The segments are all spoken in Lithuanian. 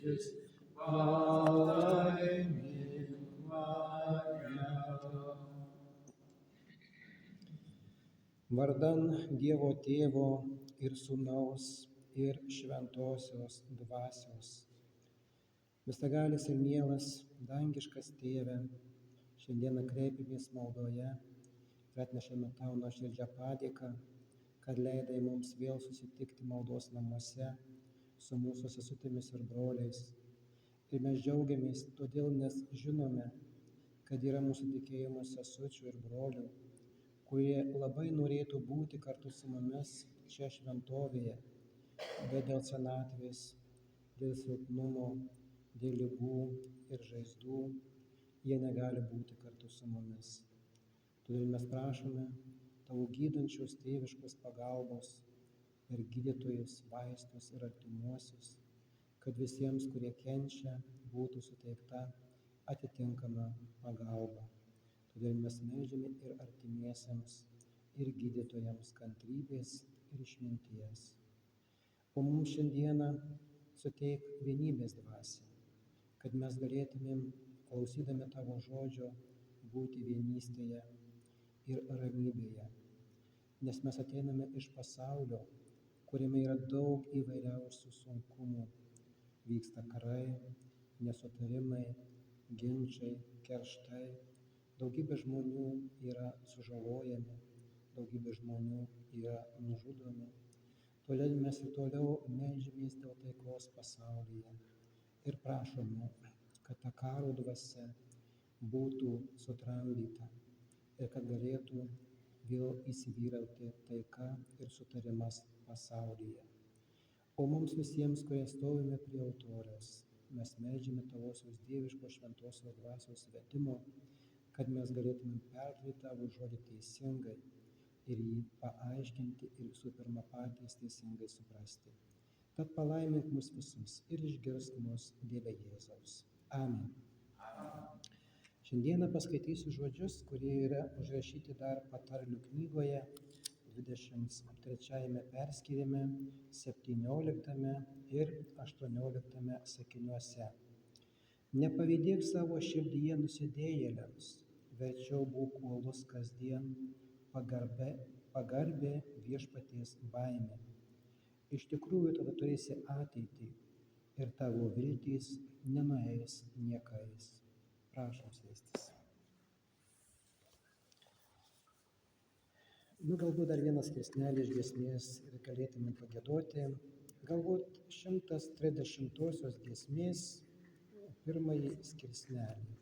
viltis, palaimink mane. Vardan Dievo Tėvo ir Sūnaus ir Šventosios Dvasios. Visagalis ir mielas dangiškas Tėve, šiandieną kreipiamės maldoje ir atnešame Tau nuoširdžią padėką, kad leidai mums vėl susitikti maldos namuose su mūsų sesutėmis ir broliais. Ir mes džiaugiamės todėl, nes žinome, kad yra mūsų tikėjimo sesučių ir brolių, kurie labai norėtų būti kartu su mumis čia šventovėje, bet dėl senatvės, dėl silpnumo, dėl ligų ir žaizdų jie negali būti kartu su mumis. Todėl mes prašome Tavo gydančios tėviškos pagalbos ir gydytojus, vaistus ir artimuosius, kad visiems, kurie kenčia, būtų suteikta atitinkama pagalba. Todėl mes meldžiame ir artimiesiems, ir gydytojams kantrybės ir išminties. O mums šiandieną suteik vienybės dvasią, kad mes galėtumėm, klausydami Tavo žodžio, būti vienystėje ir ramybėje. Nes mes ateiname iš pasaulio, kuriame yra daug įvairiausių sunkumų. Vyksta karai, nesutarimai, ginčai, kerštai. Daugybė žmonių yra sužalojami, daugybė žmonių yra nužudomi. Todėl mes ir toliau meldžiamės dėl taikos pasaulyje ir prašome, kad ta karo dvasia būtų sutramdyta ir kad galėtų vėl įsivyrauti taika ir sutarimas pasaulyje. O mums visiems, kurie stovime prie altoriaus, mes meldžiame Tavosios dieviškos šventosios dvasios vedimo, kad mes galėtume perduoti Tavo žodį teisingai ir jį paaiškinti ir visų pirma patys teisingai suprasti. Tad palaimink mus visus ir išgirsk mus Dieve Jėzaus. Amen. Šiandieną paskaitysiu žodžius, kurie yra užrašyti dar patarlių knygoje 23 perskyrime, 17 ir 18 sakiniuose. Nepavydėk savo širdyje nusidėjėliams, verčiau būk uolus kasdien, pagarbė viešpaties baimė. Iš tikrųjų tada turėsi ateitį ir tavo viltys nenueis niekais. Prašom sėstis. Galbūt dar vienas skirsnelis giesmės ir galėtume pagiedoti. Galbūt 130-osios giesmės pirmąjį skirsnelį.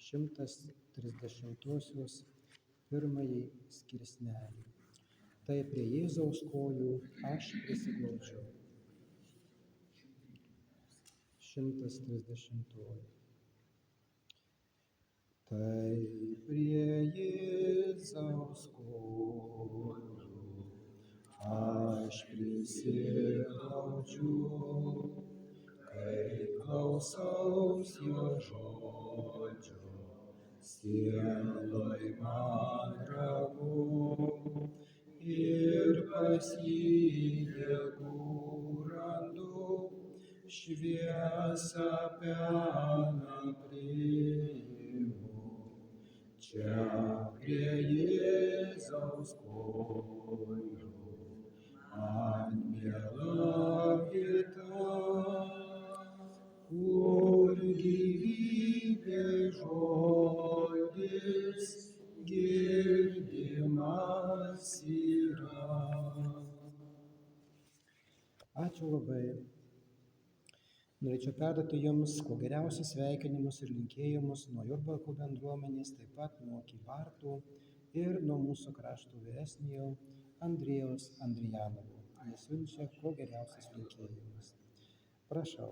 130-osios pirmąjį skirsnelį. Tai prie Jėzaus kojų aš prisiglaudžiu. 130. Tai prie Jėzaus kojų aš prisiglaudžiu, kai klausaus jo žodžio, sieloj man ramu ir pas jį jėgų randu, šviesą peną priimu. Čia prie Jėzaus kojų man miela vieta, kur gyvybės žodis girdimas yra. Ačiū labai. Norėčiau perduoti Jums kuo geriausius sveikinimus ir linkėjimus nuo Jurbarko bendruomenės, taip pat nuo Kybartų ir nuo mūsų krašto vyresniojo Andriejaus Andrijanovo. Jis siunčia kuo geriausius linkėjimus. Prašau.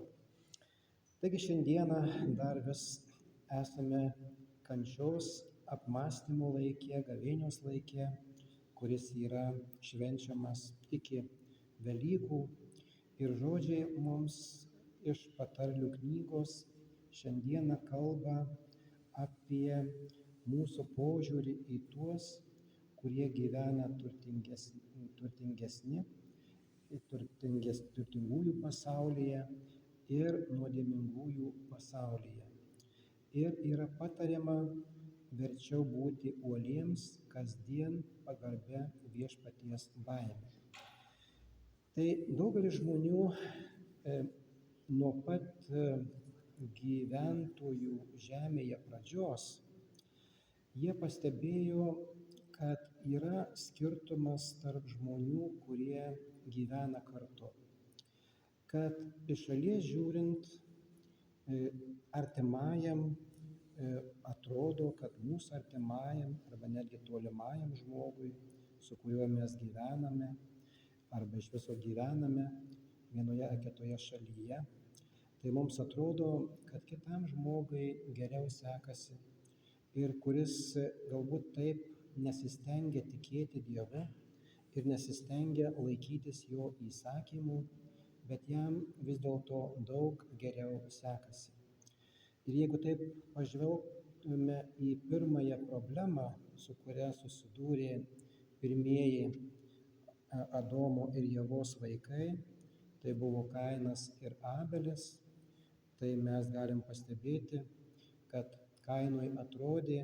Taigi šiandieną dar vis esame kančios apmąstymų laike, gavėnios laike, kuris yra švenčiamas iki Velykų. Ir žodžiai mums iš patarlių knygos šiandieną kalba apie mūsų požiūrį į tuos, kurie gyvena turtingųjų pasaulyje ir nuodėmingųjų pasaulyje. Ir yra patariama verčiau būti uoliems kasdien pagarbia viešpaties baime. Tai daugelis žmonių nuo pat gyventojų žemėje pradžios, jie pastebėjo, kad yra skirtumas tarp žmonių, kurie gyvena kartu. Kad iš šalies žiūrint artimajam atrodo, kad mūsų artimajam arba netgi tolimajam žmogui, su kuriuo mes gyvename arba iš viso gyvename vienoje ar kitoje šalyje, tai mums atrodo, kad kitam žmogui geriau sekasi ir kuris galbūt taip nesistengia tikėti Dievu ir nesistengia laikytis jo įsakymų, bet jam vis dėlto daug geriau sekasi. Ir jeigu taip pažvelgtume į pirmąją problemą, su kuria susidūrė pirmieji Adomo ir Ievos vaikai, tai buvo Kainas ir Abelis, tai mes galim pastebėti, kad Kainui atrodė,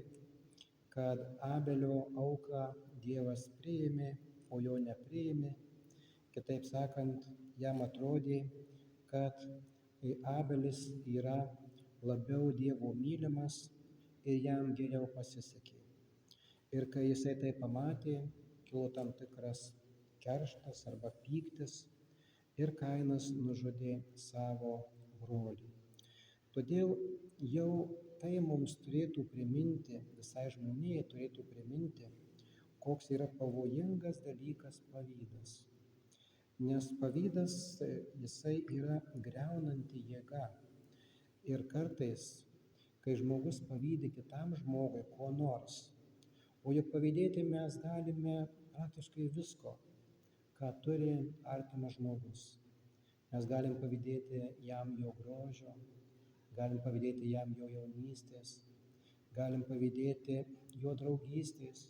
kad Abelio auką Dievas priėmė, o jo nepriėmė. Kitaip sakant, jam atrodė, kad Abelis yra labiau Dievo mylimas ir jam geriau pasisekė. Ir kai jisai tai pamatė, kilo tam tikras kerštas arba pyktis ir Kainas nužudė savo brolį. Todėl jau tai mums turėtų priminti, visai žmonijai turėtų priminti, koks yra pavojingas dalykas pavydas. Nes pavydas jisai yra griaunanti jėga. Ir kartais, kai žmogus pavydi kitam žmogui ko nors, o juk pavydėti mes galime praktiškai visko, ką turi artimas žmogus. Mes galim pavydėti jam jo grožio, galim pavydėti jam jo jaunystės, galim pavydėti jo draugystės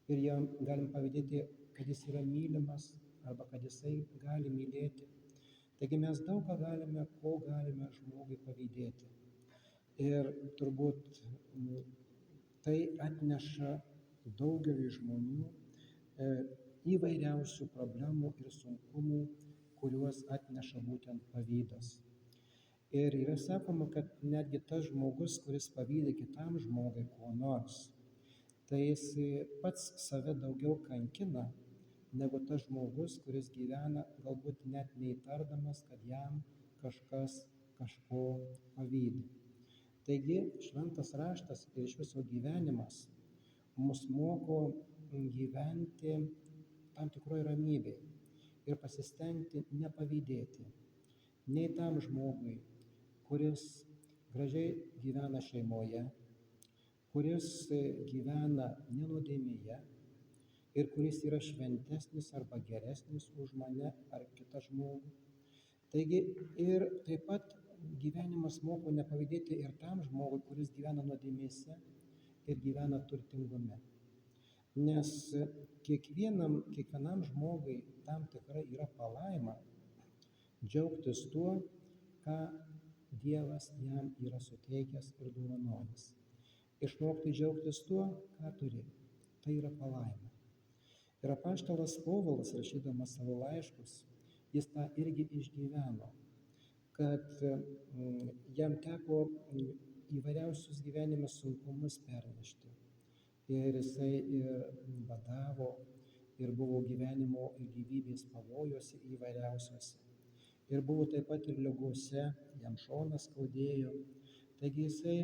ir jam galim pavydėti, kad jis yra mylimas arba kad jisai gali mylėti. Taigi mes daug ką ko galime žmogui pavydėti. Ir turbūt tai atneša daugeliui žmonių įvairiausių problemų ir sunkumų, kuriuos atneša būtent pavydas. Ir yra sakoma, kad netgi tas žmogus, kuris pavydi kitam žmogui ko nors, tai jis pats save daugiau kankina, negu tas žmogus, kuris gyvena galbūt net neįtardamas, kad jam kažkas kažko pavydi. Taigi šventas raštas ir iš viso gyvenimas mus moko gyventi tam tikroj ramybėj ir pasistengti nepavydėti nei tam žmogui, kuris gražiai gyvena šeimoje, kuris gyvena nenuodėmėje ir kuris yra šventesnis arba geresnis už mane ar kitą žmogų. Taigi ir taip pat gyvenimas moko nepavydėti ir tam žmogui, kuris gyvena nuodėmėse ir gyvena turtingume. Nes kiekvienam žmogui tam tikra yra palaima džiaugtis tuo, ką Dievas jam yra suteikęs ir dovanojęs. Išmokti džiaugtis tuo, ką turi. Tai yra palaima. Ir apaštalas Povilas, rašydamas savo laiškus, jis tą irgi išgyveno, kad jam teko įvairiausius gyvenime sunkumus pernešti. Ir jisai ir badavo, ir buvo gyvenimo ir gyvybės pavojuose įvairiausiuose. Ir buvo taip pat ir ligose, jam šoną skaudėjo. Taigi jisai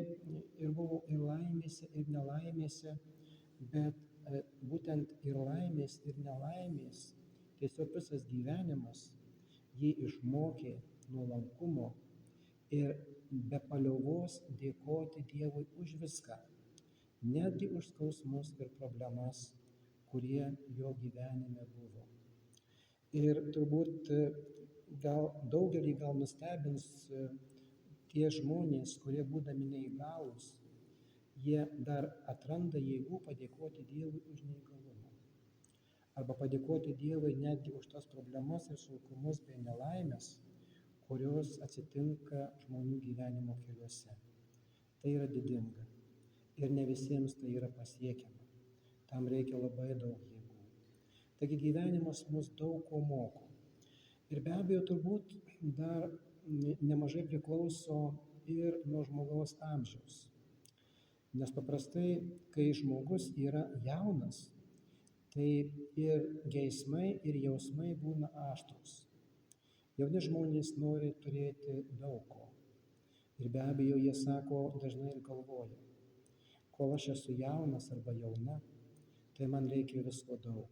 ir buvo ir laimėse, ir nelaimėse, bet būtent ir laimės, ir nelaimės, tiesiog visas gyvenimas jį išmokė nuolankumo ir be paliovos dėkoti Dievui už viską, netgi už skausmus ir problemas, kurie jo gyvenime buvo. Ir turbūt daugelį nustebins tie žmonės, kurie būdami neįgalūs, jie dar atranda jėgų padėkoti Dievui už neįgalumą. Arba padėkoti Dievui netgi už tas problemas ir sunkumus bei nelaimės, kurios atsitinka žmonių gyvenimo keliuose. Tai yra didinga. Ir ne visiems tai yra pasiekiama. Tam reikia labai daug jėgų. Taigi gyvenimas mus daug ko moko. Ir be abejo turbūt dar nemažai priklauso ir nuo žmogaus amžiaus. Nes paprastai, kai žmogus yra jaunas, tai ir geismai, ir jausmai būna aštrūs. Jauni žmonės nori turėti daug ko. Ir be abejo jie sako dažnai ir galvoja, kol aš esu jaunas arba jauna, tai man reikia visko daug.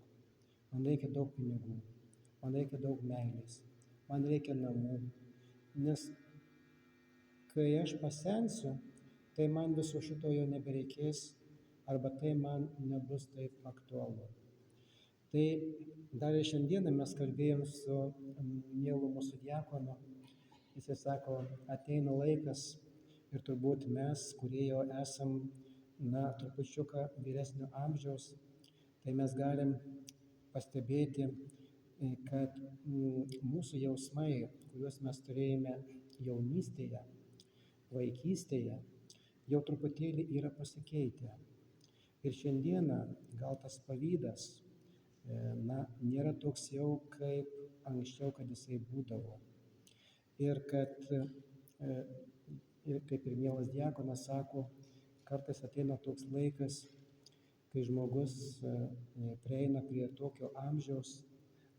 Man reikia daug pinigų, man reikia daug meilės, man reikia namų. Nes kai aš pasensiu, tai man viso šito jau nebereikės arba tai man nebus taip aktualu. Tai dar ir šiandieną mes kalbėjom su mielu mūsų diakonu. Jisai sako, ateina laikas ir turbūt mes, kurie jau esam, trupučiuką vyresnio amžiaus, tai mes galim pastebėti, kad mūsų jausmai, kuriuos mes turėjome jaunystėje, vaikystėje, jau truputėlį yra pasikeitę. Ir šiandieną gal tas pavydas, nėra toks jau kaip anksčiau, kad jisai būdavo. Ir kad, kaip ir mielas diakonas sako, kartais ateina toks laikas, kai žmogus prieina prie tokio amžiaus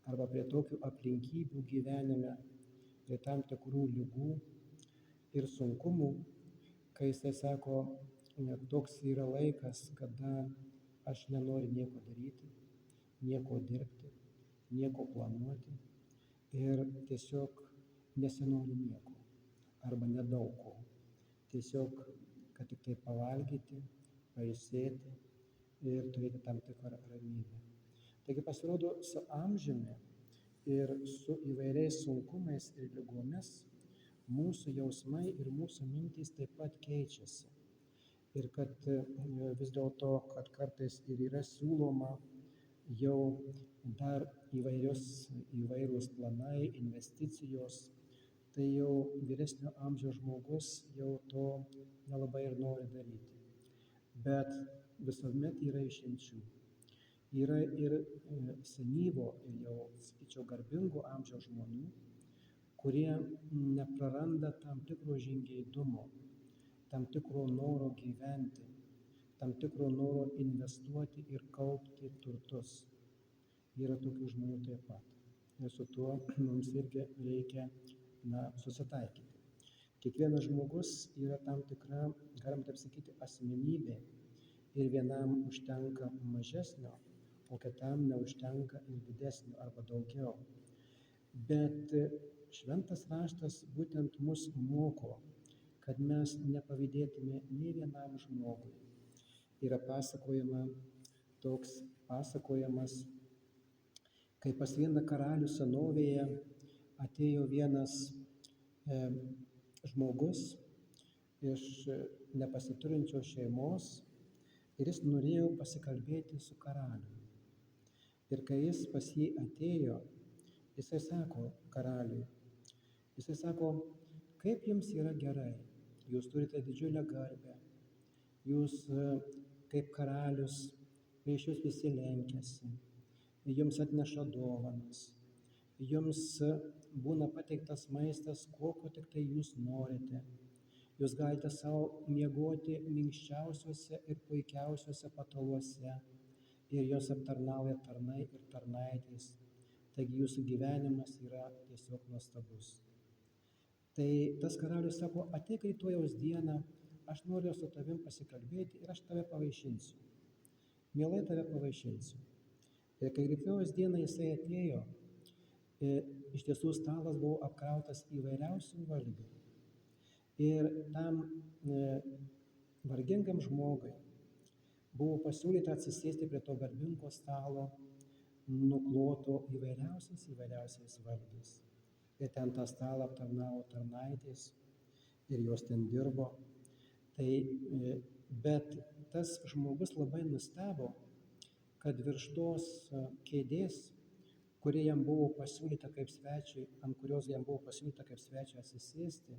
arba prie tokių aplinkybių gyvenime, prie tam tikrų ligų ir sunkumų, kai jisai sako, toks yra laikas, kada aš nenoriu nieko daryti, nieko dirbti, nieko planuoti ir tiesiog nesinori nieko arba nedaug ko. Tiesiog, kad tik tai pavalgyti, pailsėti ir turėti tam tikrą ramybę. Taigi pasirodo, su amžiumi ir su įvairiais sunkumais ir ligomis mūsų jausmai ir mūsų mintys taip pat keičiasi. Ir kad vis dėlto, kad kartais ir yra siūloma jau dar įvairūs planai, investicijos, tai jau vyresnio amžiaus žmogus jau to nelabai ir nori daryti. Bet visuomet yra išimčių. Yra ir senyvo, ir jau, sakyčiau, garbingo amžiaus žmonių, kurie nepraranda tam tikro žingeidumo, tam tikro noro gyventi, tam tikro noro investuoti ir kaupti turtus. Yra tokių žmonių taip pat. Ir su tuo mums irgi reikia susitaikyti. Kiekvienas žmogus yra tam tikra, galim taip sakyti, asmenybė ir vienam užtenka mažesnio, o kitam neužtenka ir didesnio arba daugiau. Bet šventas raštas būtent mus moko, kad mes nepavydėtume nei vienam žmogui. Yra toks pasakojamas, kai pas vieną karalių senovėje atėjo vienas žmogus iš nepasiturinčios šeimos ir jis norėjo pasikalbėti su karaliumi. Ir kai jis pas jį atėjo, jisai sako karaliui, kaip jums yra gerai, jūs turite didžiulę garbę, jūs kaip karalius, prieš jūs visi lenkiasi, jums atneša dovanas, jums būna pateiktas maistas, kokio tik tai jūs norite. Jūs galite savo miegoti minkščiausiuose ir puikiausiuose pataluose ir jos aptarnauja tarnai ir tarnaitės. Taigi jūsų gyvenimas yra tiesiog nuostabus. Tai tas karalius sako, ateik rytojaus dieną, aš noriu su tavim pasikalbėti ir aš tave pavaišinsiu. Mielai tave pavaišinsiu. Ir kai rytojaus dieną jisai atėjo, iš tiesų stalas buvo apkrautas įvairiausių valgių. Ir tam vargingam žmogui buvo pasiūlyta atsisėsti prie to garbingo stalo, nukloto įvairiausiais valgiais. Ir ten tą stalą aptarnavo tarnaitės ir jos ten dirbo. Bet tas žmogus labai nustebo, kad virš tos kėdės, kuri jam buvo pasiūlyta kaip svečiui, ant kurios jam buvo pasiūlyta kaip svečiui atsisėsti,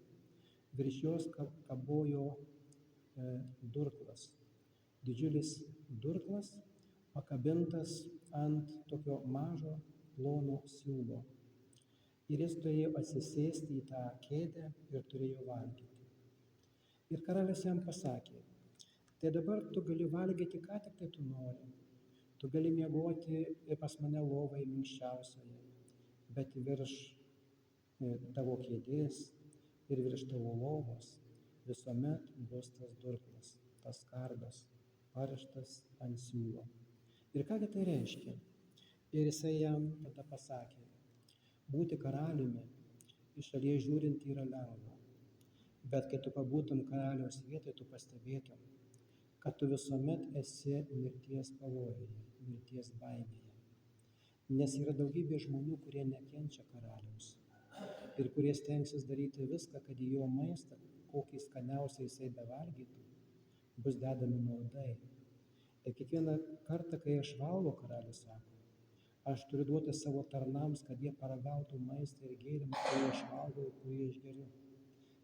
virš jos kabojo durklas. Didžiulis durklas pakabintas ant tokio mažo plono siūlo. Ir jis turėjo atsisėsti į tą kėdę ir turėjo valgyti. Ir karalius jam pasakė, tai dabar tu gali valgyti, ką tik tai tu nori. Tu gali miegoti pas mane lovai minkščiausioje, bet virš tavo kėdės ir virš tavo lovos visuomet bus tas durklas, tas kardas, paraštas ant siūlo. Ir kągi tai reiškia? Ir jisai jam tada pasakė, būti karaliumi iš šalies žiūrint yra lengva, bet kai tu pabūtum karaliaus vietoje, tu pastebėtum, kad tu visuomet esi mirties pavojuje, mirties baimėje. Nes yra daugybė žmonių, kurie nekenčia karaliaus ir kurie stengsis daryti viską, kad į jo maistą, kokį skaniausiai jisai bevalgytų, bus dedami nuodai. Ir kiekvieną kartą, kai aš valgau, karalius sako, aš turiu duoti savo tarnams, kad jie paragautų maistą ir gėrimą, kurį aš valgau ir kurį aš geriu,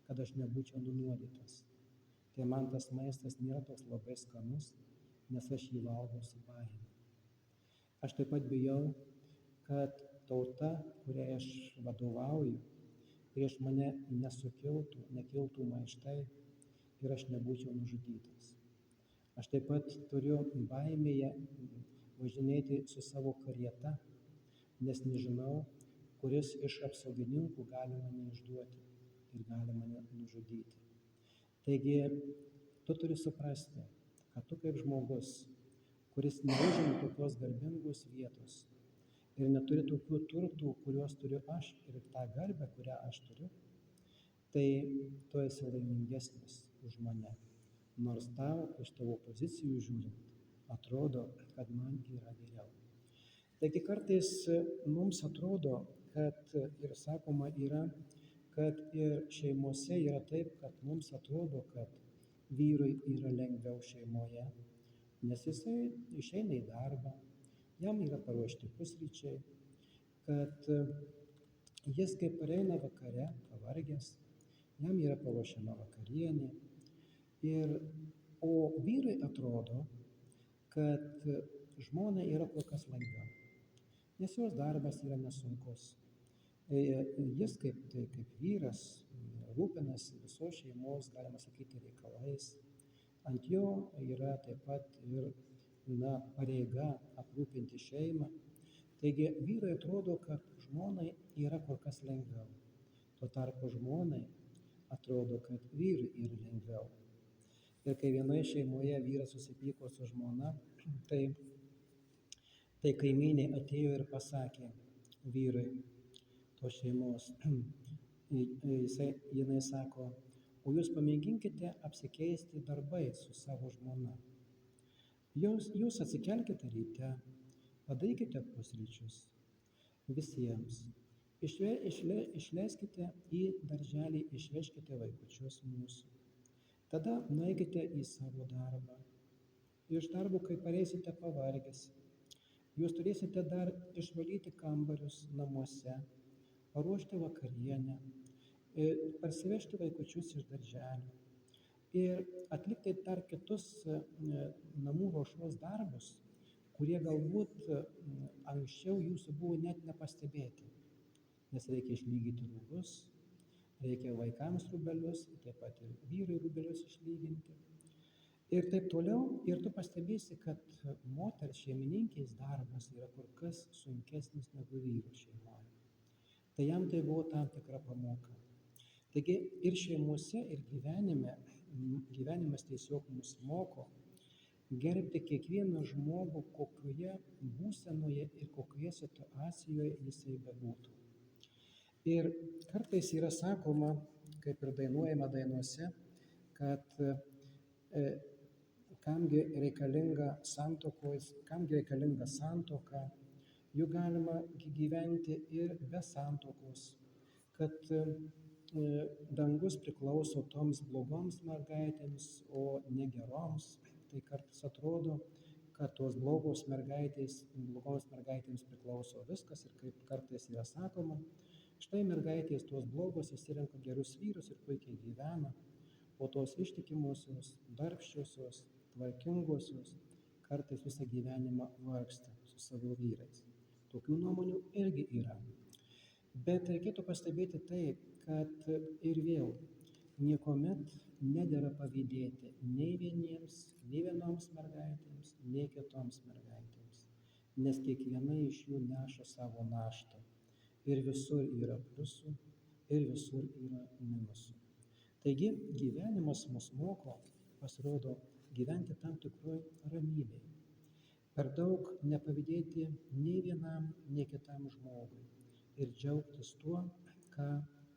kad aš nebūčiau nunuodytas. Tai man tas maistas nėra toks labai skanus, nes aš jį valgau su baime. Aš taip pat bijau, kad tauta, kuriai aš vadovauju, prieš mane nekiltų maištai ir aš nebūčiau nužudytas. Aš taip pat turiu baimėje važinėti su savo karieta, nes nežinau, kuris iš apsaugininkų gali mane išduoti ir gali mane nužudyti. Taigi, tu turi suprasti, kad tu kaip žmogus, kuris neužima tokios garbingos vietos ir neturi tokių turtų, kuriuos turiu aš ir tą garbę, kurią aš turiu, tai tu esi laimingesnis už mane. Nors tau iš tavo pozicijų žiūrint, atrodo, kad man yra geriau. Taigi kartais mums atrodo, kad ir sakoma yra, kad ir šeimose yra taip, kad mums atrodo, kad vyrui yra lengviau šeimoje, nes jisai išeina į darbą, jam yra paruošti pusryčiai, kad jis kaip pareina vakare, pavargęs, jam yra paruošiama vakarienė. O vyrui atrodo, kad žmonai yra kur kas lengviau, nes jos darbas yra nesunkus. Jis kaip vyras rūpinasi visos šeimos, galima sakyti, reikalais. Ant jo yra taip pat ir pareiga aprūpinti šeimą. Taigi vyrui atrodo, kad žmonai yra kur kas lengviau. Tuo tarpu žmonai atrodo, kad vyrui yra lengviau. Ir kai vienoje šeimoje vyras susipyko su žmona, tai kaimynė atėjo ir pasakė vyrui tos šeimos, jinai sako, o jūs pamėginkite apsikeisti darbais su savo žmona. Jūs atsikelkite ryte, padarykite pusryčius visiems, išleiskite į darželį, išvežkite vaikučius mūsų. Tada nueikite į savo darbą. Iš darbo, kai pareisite pavargęs, jūs turėsite dar išvalyti kambarius namuose, paruošti vakarienę, parsivežti vaikučius iš darželio ir atlikti dar kitus namų ruošos darbus, kurie galbūt anksčiau jūsų buvo net nepastebėti, nes reikia išlygyti rūbus, reikia vaikams rūbelius, taip pat ir vyrui rūbelius išlyginti. Ir taip toliau, ir tu pastebėsi, kad moters šeimininkės darbas yra kur kas sunkesnis negu vyro šeimoje. Tai jam tai buvo tam tikra pamoka. Taigi ir šeimose, ir gyvenimas tiesiog mus moko gerbti kiekvieną žmogų, kokioje būsenoje ir kokioje situacijoje jisai bebūtų. Ir kartais yra sakoma, kaip ir dainuojama dainuose, kad kamgi reikalinga santuoka, juk galima gyventi ir be santuokos, kad dangus priklauso toms blogoms mergaitėms, o ne geroms. Tai kartais atrodo, kad blogoms mergaitėms priklauso viskas ir kaip kartais yra sakoma, štai mergaitės tos blogos išsirenka gerus vyrus ir puikiai gyvena, o tos ištikimosios, darbščiosios, tvarkingosios kartais visą gyvenimą vargsta su savo vyrais. Tokių nuomonių irgi yra. Bet reikėtų pastebėti taip, kad ir vėl niekuomet nedera pavydėti nei vienoms mergaitėms, nei kitoms mergaitėms, nes kiekviena iš jų neša savo naštą. Ir visur yra pliusų, ir visur yra minusų. Taigi gyvenimas mus moko, pasirodo, gyventi tam tikroj ramybėj. Per daug nepavydėti nei vienam, nei kitam žmogui ir džiaugtis tuo, ką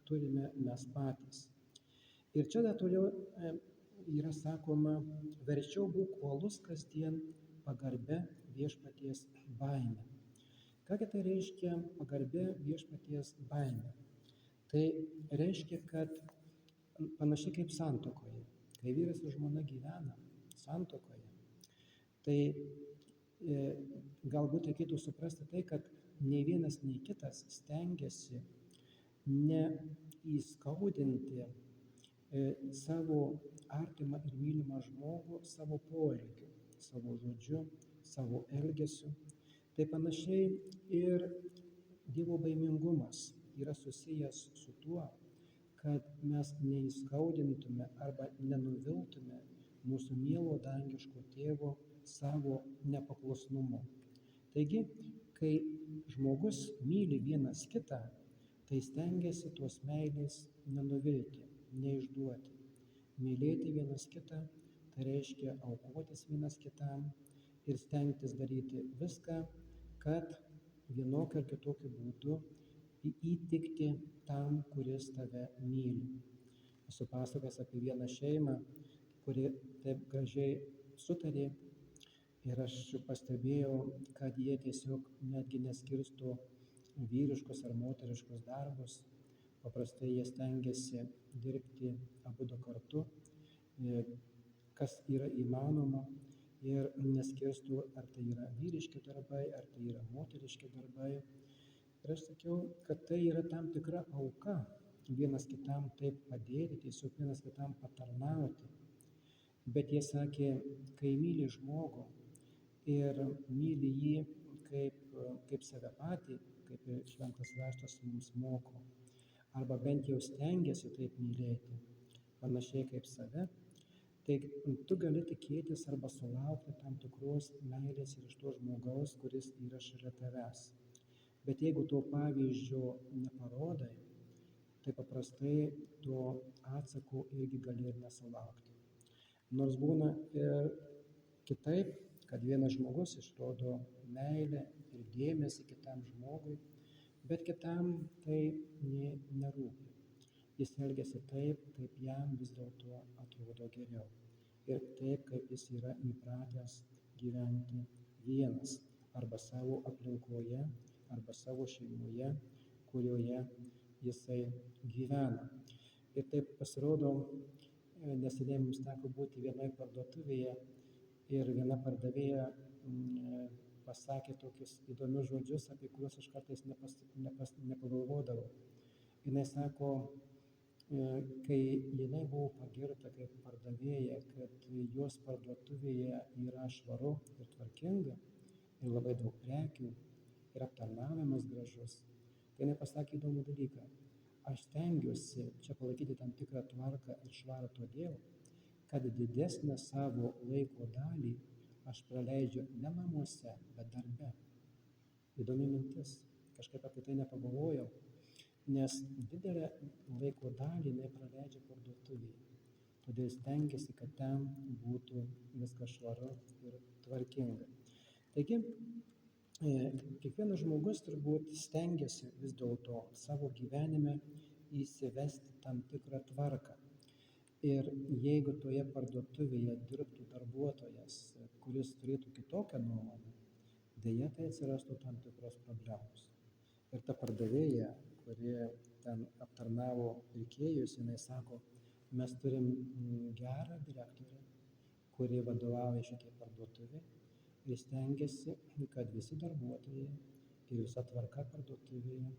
turime mes patys. Ir čia dar toliau yra sakoma, verčiau būk uolus kasdien pagarbia viešpaties baime. Kągi tai reiškia pagarbia viešpaties baime? Tai reiškia, kad panašiai kaip santuokoje, kai vyras ir žmona gyvena santuokoje, tai galbūt reikėtų suprasti tai, kad nei vienas, nei kitas stengiasi neįskaudinti savo artimą ir mylimą žmogų savo poelgiu, savo žodžiu, savo elgesiu. Tai panašiai ir Dievo baimingumas yra susijęs su tuo, kad mes neįskaudintume arba nenuviltume mūsų mielo dangiško tėvo savo nepaklusnumu. Taigi, kai žmogus myli vienas kitą, tai stengiasi tos meilės nenuvilti, neišduoti. Mylėti vienas kitą, tai reiškia aukotis vienas kitam ir stengtis daryti viską, kad vienokiu ar kitokiu būdu įtikti tam, kuris tave myli. Esu pasakojęs apie vieną šeimą, kuri taip gražiai sutarė ir aš pastebėjau, kad jie tiesiog netgi neskirsto vyriškus ar moteriškus darbus. Paprastai jie stengiasi dirbti abudu kartu, kas yra įmanoma, ir neskirsto, ar tai yra vyriški darbai, ar tai yra moteriški darbai. Ir aš sakiau, kad tai yra tam tikra auka, vienas kitam taip padėti, tiesiog vienas kitam patarnauti. Bet jie sakė, kai myli žmogų ir myli jį kaip save patį, kaip ir šventas raštas mums moko, arba bent jau stengiasi taip mylėti, panašiai kaip save, tai tu gali tikėtis arba sulaukti tam tikros meilės ir iš to žmogaus, kuris yra šalia tavęs. Bet jeigu to pavyzdžio neparodai, tai paprastai to atsako irgi gali ir nesulaukti. Nors būna ir kitaip, kad vienas žmogus išrodo meilę ir dėmesį kitam žmogui, bet kitam tai nerūpi. Jis elgiasi taip, kaip jam vis dėlto atrodo geriau. Ir taip, kaip jis yra įpratęs gyventi vienas, arba savo aplinkoje, arba savo šeimoje, kurioje jisai gyvena. Ir taip pasirodo, neseniai mums teko būti vienoje parduotuvėje ir viena pardavėja pasakė tokius įdomius žodžius, apie kuriuos aš kartais nepagalvodavau. Jinai sako, kai jinai buvo pagirta kaip pardavėja, kad jos parduotuvėje yra švaru ir tvarkinga ir labai daug prekių ir aptarnavimas gražus, tai jinai pasakė įdomų dalyką. Aš stengiuosi čia palaikyti tam tikrą tvarką ir švarą todėl, kad didesnę savo laiko dalį aš praleidžiu ne namuose, bet darbe. Įdomi mintis, kažkaip apie tai nepagalvojau, nes didelę laiko dalį jinai praleidžia parduotuvėje. Todėl stengiasi, kad ten būtų viskas švaru ir tvarkinga. Taigi, kiekvienas žmogus turbūt stengiasi vis dėlto savo gyvenime įsivesti tam tikrą tvarką. Ir jeigu toje parduotuvėje dirbtų darbuotojas, kuris turėtų kitokią nuomonę, deja tai atsirastų tam tikros problemos. Ir ta pardavėja, kuri ten aptarnavo pirkėjus, jinai sako, mes turim gerą direktorę, kuri vadovauja šitai parduotuvė, ir stengiasi, kad visi darbuotojai ir visa tvarka parduotuvėje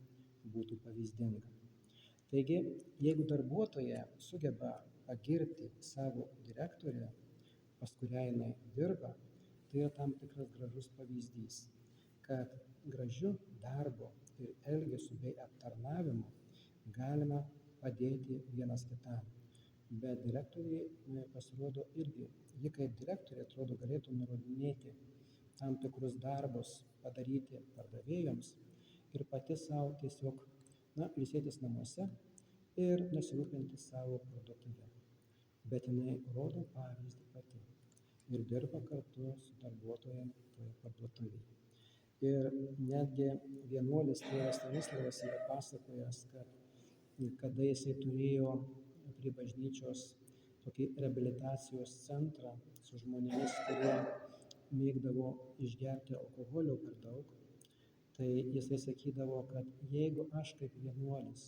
būtų pavyzdinga. Taigi, jeigu darbuotoja sugeba pagirti savo direktorę, pas kurią jinai dirba, tai yra tam tikras gražus pavyzdys, kad gražiu darbo ir elgesiu bei aptarnavimu galima padėti vienas kitam. Bet direktoriai pasirodo irgi, ji kaip direktorė atrodo galėtų nurodinėti tam tikrus darbus padaryti pardavėjoms ir pati savo tiesiog ilsėtis namuose ir nesirūpinti savo parduotuvę. Bet jinai rodo pavyzdį pati ir dirba kartu su darbuotojom toje parduotuvėje. Ir netgi vienuolis tėvas Stanislavas yra pasakojęs, kad kada jisai turėjo prie bažnyčios tokį reabilitacijos centrą su žmonėmis, kurie mėgdavo išgerti alkoholio per daug, tai jisai sakydavo, kad jeigu aš kaip vienuolis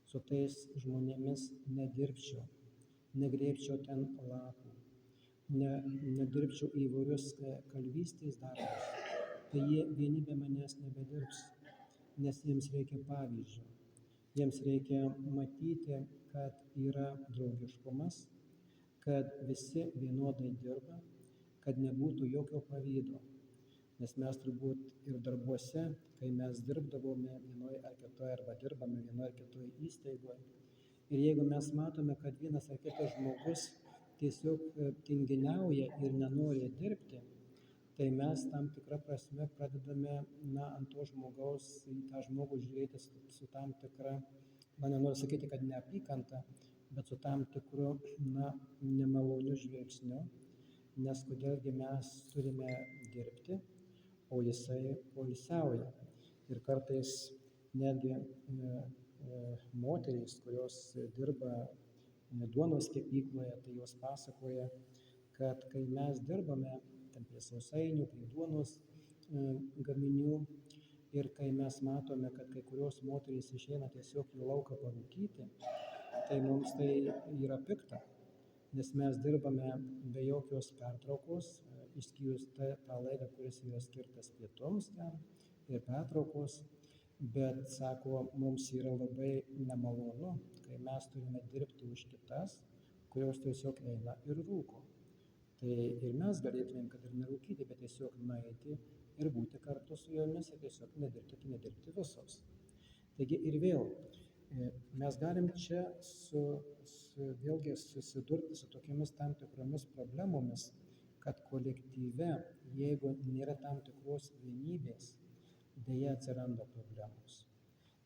su tais žmonėmis nedirbčiau, negrėbčiau ten lapų, nedirbčiau įvairius kalvystės darbus, tai jie vieni be manęs nebedirbs, nes jiems reikia pavyzdžio. Jiems reikia matyti, kad yra draugiškumas, kad visi vienodai dirba, kad nebūtų jokio pavydo. Nes mes turbūt ir darbuose, kai mes dirbdavome vienoje ar kitoje arba dirbame vienoje ar kitoje įstaigoje, ir jeigu mes matome, kad vienas ar kitas žmogus tiesiog tinginiauja ir nenori dirbti, tai mes tam tikrą prasme pradedame ant to žmogaus, į tą žmogų žiūrėti su tam tikra, nenoriu sakyti, kad neapykanta, bet su tam tikru nemaloniu žvilgsniu, nes kodėlgi mes turime dirbti, o jisai poilsiauja. Ir kartais netgi moterys, kurios dirba duonos kepykloje, tai jos pasakoja, kad kai mes dirbame prie sausainių, prie duonos gaminių ir kai mes matome, kad kai kurios moterys išeina tiesiog į lauką parūkyti, tai mums tai yra pikta, nes mes dirbame be jokios pertraukos, išskyrus tą laiką, kuris yra skirtas pietums ten ir pertraukos, bet, sako, mums yra labai nemalonu, kai mes turime dirbti už kitas, kurios tiesiog eina ir rūko. Tai ir mes galėtumėm, kad ir nerūkyti, bet tiesiog nueiti ir būti kartu su jomis ir tiesiog nedirbti visos. Taigi ir vėl, mes galim čia vėlgi susidurti su tokiamis tam tikromis problemomis, kad kolektyve, jeigu nėra tam tikros vienybės, deja atsiranda problemos.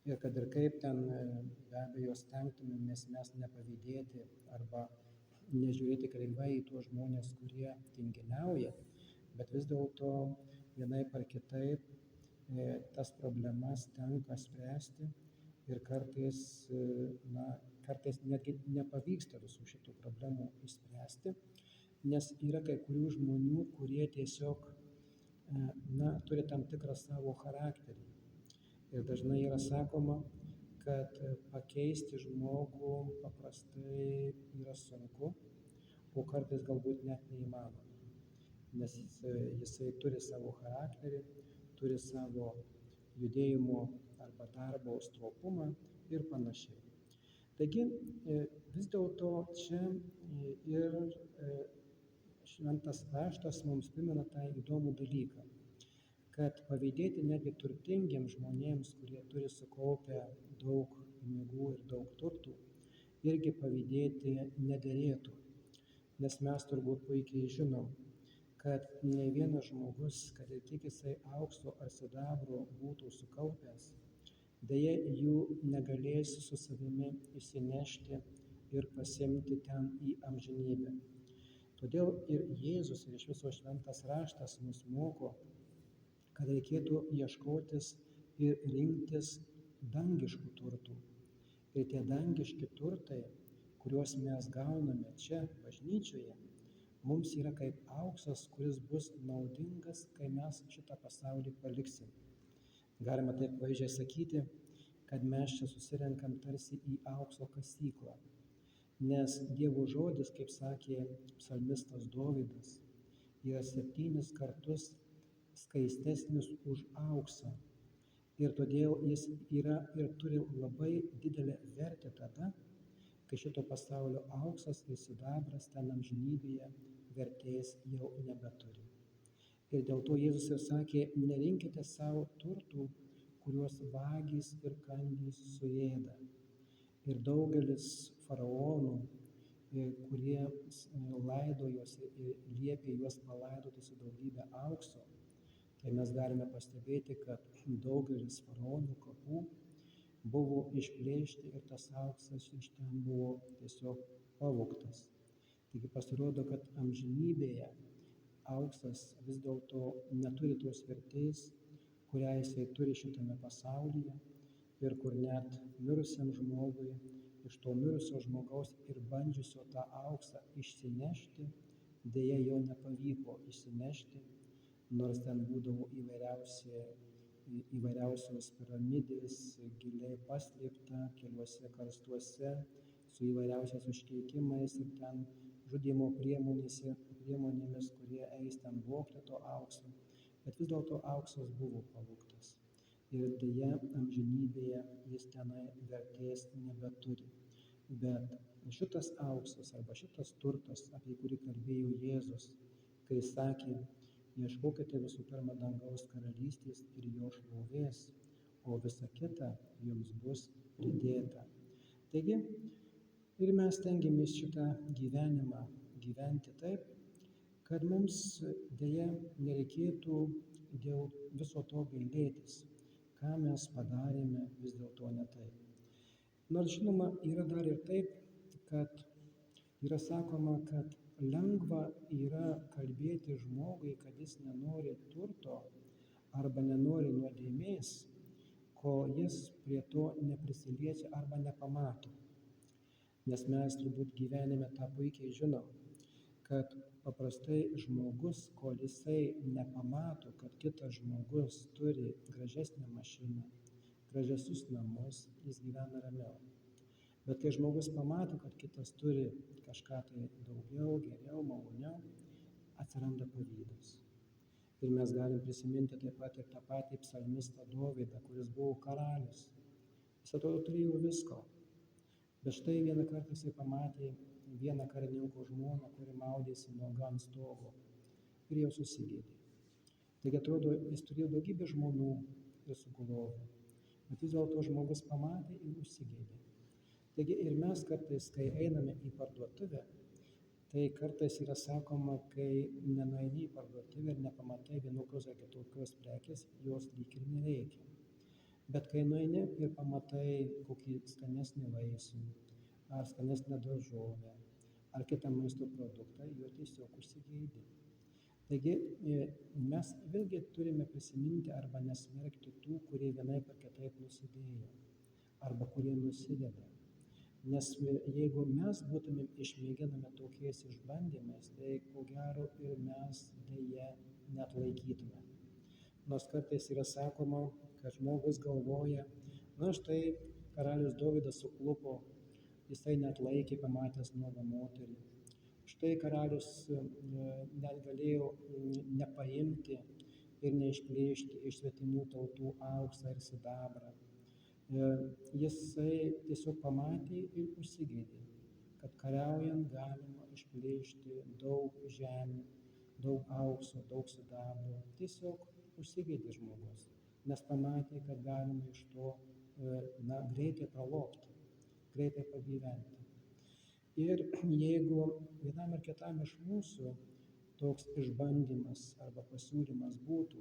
Ir kad ir kaip ten be abejo stengtumėmės mes nepavydėti arba nežiūrėti kreivai į tuos žmonės, kurie tinginiauja, bet vis dėlto vienaip ar kitaip tas problemas tenka spręsti ir kartais netgi nepavyksta visų šitų problemų išspręsti, nes yra kai kurių žmonių, kurie tiesiog turi tam tikrą savo charakterį. Ir dažnai yra sakoma, kad pakeisti žmogų paprastai yra sunku, o kartais galbūt net neįmanoma, nes jisai turi savo charakterį, turi savo judėjimo arba darbo stropumą ir panašiai. Taigi vis dėlto čia ir šventas raštas mums primena tą įdomų dalyką, kad pavydėti netgi turtingiems žmonėms, kurie turi sukaupę daug pinigų ir daug turtų, irgi pavydėti nederėtų. Nes mes turbūt puikiai žinom, kad nei vienas žmogus, kad ir kiek jisai aukso ar sidabro būtų sukaupęs, deja jų negalės su savimi išsinešti ir pasiimti ten į amžinybę. Todėl ir Jėzus ir iš viso šventas raštas mus moko, kad reikėtų ieškotis ir rinktis dangiškų turtų. Ir tie dangiški turtai, kuriuos mes gauname čia bažnyčioje, mums yra kaip auksas, kuris bus naudingas, kai mes šitą pasaulį paliksim. Galima taip vaizdžiai sakyti, kad mes čia susirenkam tarsi į aukso kasyklą. Nes Dievo žodis, kaip sakė psalmistas Dovydas, yra 7 kartus skaistesnis už auksą. Ir todėl jis yra ir turi labai didelę vertę tada, kai šito pasaulio auksas ir sidabras ten amžinybėje vertės jau nebeturi. Ir dėl to Jėzus ir sakė, nerinkite savo turtų, kuriuos vagys ir kandys suėda. Ir daugelis faraonų, kurie laidojosi ir liepė juos palaidoti su daugybė aukso, tai mes galime pastebėti, kad daugelis faraonų kapų buvo išplėšti ir tas auksas iš ten buvo tiesiog pavogtas. Taigi pasirodo, kad amžinybėje auksas vis dėlto neturi tos vertės, kurią jisai turi šitame pasaulyje ir kur net mirusiam žmogui iš to mirusio žmogaus ir bandžiusio tą auksą išsinešti, deja jo nepavyko išsinešti, nors ten būdavo įvairiausios piramidės, giliai paslėpta keliuose karstuose, su įvairiausiais užkeikimais ir ten žudymo priemonėmis, kurie eis ten vogti to aukso. Bet vis dėlto auksas buvo pavogtas. Ir deja, amžinybėje jis tenai vertės nebeturi. Bet šitas auksas arba šitas turtas, apie kurį kalbėjo Jėzus, kai sakė, ieškokite visų pirma dangaus karalystės ir jo šlovės, o visa kita jums bus pridėta. Taigi, ir mes stengiamės šitą gyvenimą gyventi taip, kad mums deja nereikėtų dėl viso to gailėtis, ką mes padarėme vis dėlto ne taip. Nors žinoma, yra dar ir taip, kad yra sakoma, kad lengva yra kalbėti žmogui, kad jis nenori turto arba nenori nuodėmės, kol jis prie to neprisiliečia arba nepamato. Nes mes turbūt gyvenime tą puikiai žinom, kad paprastai žmogus, kol jisai nepamato, kad kitas žmogus turi gražesnę mašiną, gražesnius namus, jis gyvena ramiau. Bet kai žmogus pamato, kad kitas turi kažką tai daugiau, geriau, maloniau, atsiranda pavydas. Ir mes galim prisiminti taip pat ir tą patį psalmistą Dovydą, kuris buvo karalius. Jis atrodo turėjo visko. Bet štai vieną kartą jisai pamatė vieną karininko žmoną, kuri maudėsi nuoga ant stogo ir jau susigėdė. Taigi atrodo, jis turėjo daugybę žmonų ir sugulovų, bet vis dėlto žmogus pamatė ir užsigėdė. Taigi ir mes kartais, kai einame į parduotuvę, tai kartais yra sakoma, kai nenueini į parduotuvę ir nepamatai vienokios ar kitokios prekės, jos lyg ir nereikia. Bet kai nueini ir pamatai kokį skanesnį vaisių, ar skanesnę daržovę, ar kitą maisto produktą, jo tiesiog užsigeidi. Taigi mes vėlgi turime prisiminti arba nesmerkti tų, kurie vienaip ar kitaip nusidėjo, arba kurie nusideda. Nes jeigu mes būtumėm išmėginami tokiais išbandymais, tai ko gero ir mes deja neatlaikytume. Nors kartais yra sakoma, kad žmogus galvoja, na štai karalius Dovydas suklupo, jisai neatlaikė pamatęs nuogą moterį. Štai karalius net galėjo nepaimti ir neišplėšti iš svetimų tautų auksą ir sidabrą. Jisai tiesiog pamatė ir užsigeidė, kad kariaujant galima išplėšti daug žemių, daug aukso, daug sidabro. Tiesiog užsigeidė žmogus, nes pamatė, kad galima iš to greitai pralobti, greitai pagyventi. Ir jeigu vienam ar kitam iš mūsų toks išbandymas arba pasiūlymas būtų,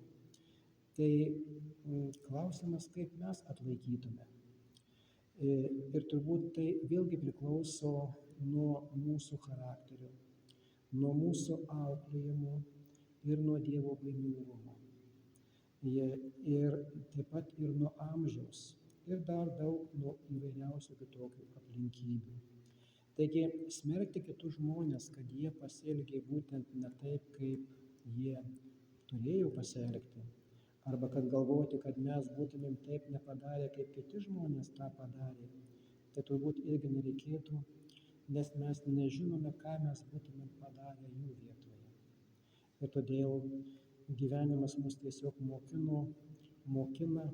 tai klausimas, kaip mes atlaikytume. Ir turbūt tai vėlgi priklauso nuo mūsų charakterio, nuo mūsų auklėjimo ir nuo Dievo baimingumo. Ir taip pat ir nuo amžiaus ir dar daug nuo įvairiausių kitokių aplinkybių. Taigi smerkti kitus žmonės, kad jie pasielgė būtent ne taip, kaip jie turėjo pasielgti, arba kad galvoti, kad mes būtumėm taip nepadarę, kaip kiti žmonės tą padarė, tai turbūt irgi nereikėtų, nes mes nežinome, ką mes būtumėm padarę jų vietoje. Ir todėl gyvenimas mus tiesiog mokina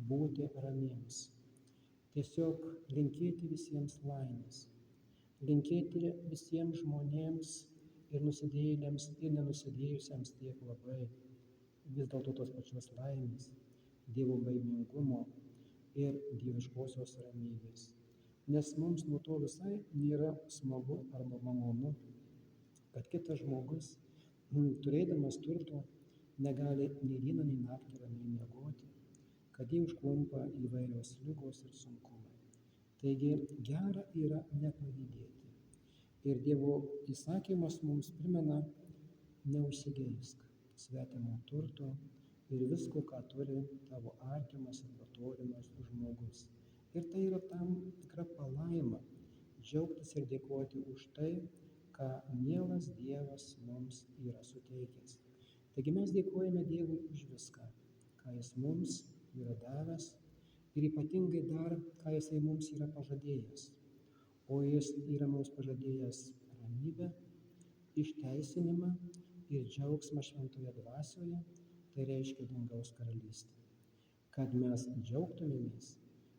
būti ramiems. Tiesiog linkėti visiems laimės. Linkėti visiems žmonėms ir nusidėjėliams, ir nenusidėjusiems tiek labai vis dėlto tos pačios laimės, Dievo baimingumo ir dieviškosios ramybės. Nes mums nuo to visai nėra smagu arba malonu, kad kitas žmogus, turėdamas turto, negali nei dieną, nei naktį ramiai miegoti, kad jį užklumpa įvairios ligos ir sunkumai. Taigi gera yra nepavydėti. Ir Dievo įsakymas mums primena: neužsigeisk svetimo turto ir visko, ką turi tavo artimas arba tolimas žmogus. Ir tai yra tam tikra palaima džiaugtis ir dėkoti už tai, ką mielas Dievas mums yra suteikęs. Taigi mes dėkojame Dievui už viską, ką Jis mums yra davęs ir ypatingai dar, ką Jisai mums yra pažadėjęs. O Jis yra mums pažadėjęs ramybę, išteisinimą ir džiaugsmą šventoje dvasioje, tai reiškia dangaus karalystę. Kad mes džiaugtumėmės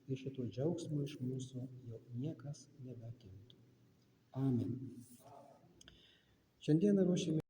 ir šito džiaugsmo iš mūsų jau niekas nebeatimtų. Amen. Šiandieną ruošiame